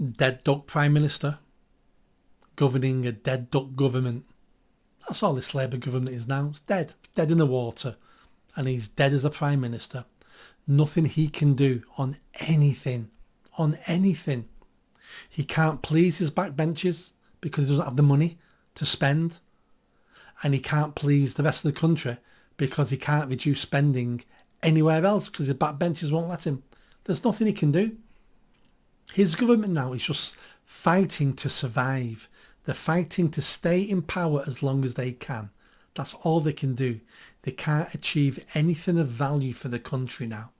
Dead duck Prime Minister, governing a dead duck government. That's all this Labour government is now. It's dead. It's dead in the water. And he's dead as a Prime Minister. Nothing he can do on anything. On anything. He can't please his backbenchers because he doesn't have the money to spend. And he can't please the rest of the country because he can't reduce spending anywhere else because his backbenchers won't let him. There's nothing he can do. His government now is just fighting to survive. They're fighting to stay in power as long as they can. That's all they can do. They can't achieve anything of value for the country now.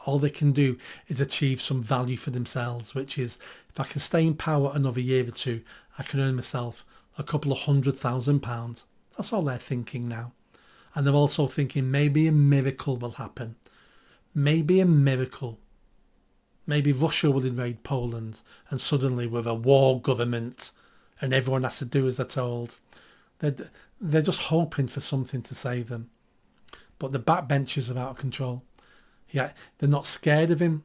All they can do is achieve some value for themselves, which is, if I can stay in power another year or two, I can earn myself a couple of £100,000. That's all they're thinking now. And they're also thinking maybe a miracle will happen. Maybe a miracle. Maybe Russia will invade Poland and suddenly with a war government and everyone has to do as they're told. They're just hoping for something to save them. But the backbenchers are out of control. They're not scared of him.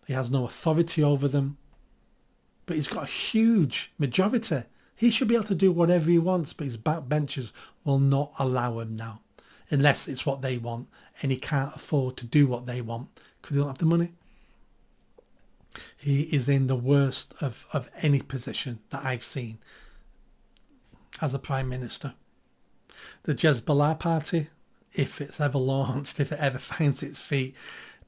He has no authority over them. But he's got a huge majority. He should be able to do whatever he wants, but his backbenchers will not allow him now. Unless it's what they want, and he can't afford to do what they want because he don't have the money. He is in the worst of any position that I've seen as a Prime Minister. The Hezbollah party, if it's ever launched, if it ever finds its feet,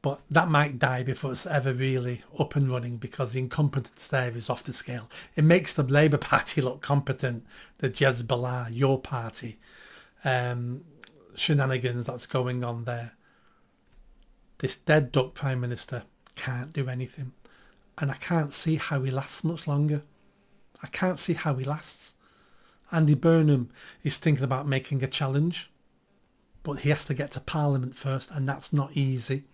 but that might die before it's ever really up and running because the incompetence there is off the scale. It makes the Labour Party look competent, the Hezbollah, your party, shenanigans that's going on there. This dead duck Prime Minister can't do anything. And I can't see how he lasts much longer. I can't see how he lasts. Andy Burnham is thinking about making a challenge, but he has to get to Parliament first, and that's not easy.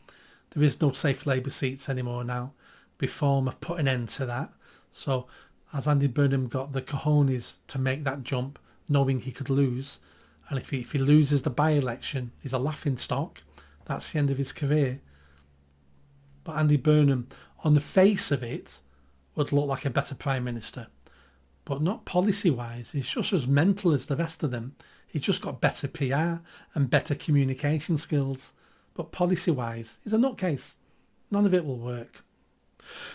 There is no safe Labour seats anymore now. Reform have put an end to that. So has Andy Burnham got the cojones to make that jump, knowing he could lose? And if he loses the by-election, he's a laughing stock. That's the end of his career. But Andy Burnham, on the face of it, would look like a better Prime Minister. But not policy-wise. He's just as mental as the rest of them. He's just got better PR and better communication skills. But policy-wise, he's a nutcase. None of it will work.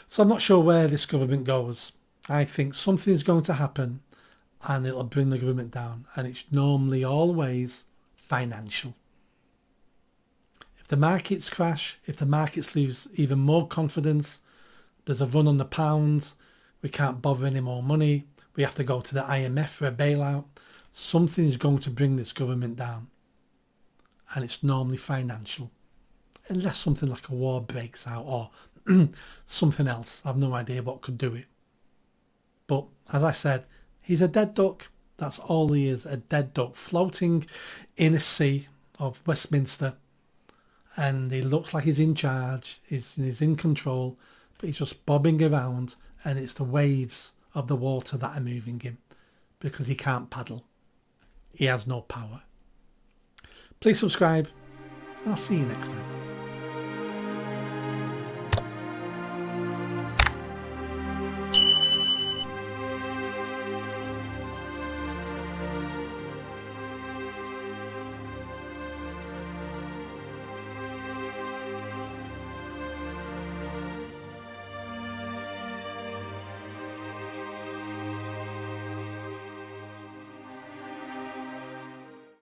So I'm not sure where this government goes. I think something's going to happen and it'll bring the government down. And it's normally always financial. If the markets crash, if the markets lose even more confidence, there's a run on the pound, we can't borrow any more money, we have to go to the IMF for a bailout, something is going to bring this government down. And it's normally financial. Unless something like a war breaks out or something else. I've no idea what could do it. But as I said, he's a dead duck. That's all he is, a dead duck floating in a sea of Westminster. And he looks like he's in charge, he's in control, but he's just bobbing around, and it's the waves of the water that are moving him because he can't paddle. He has no power. Please subscribe, and I'll see you next time.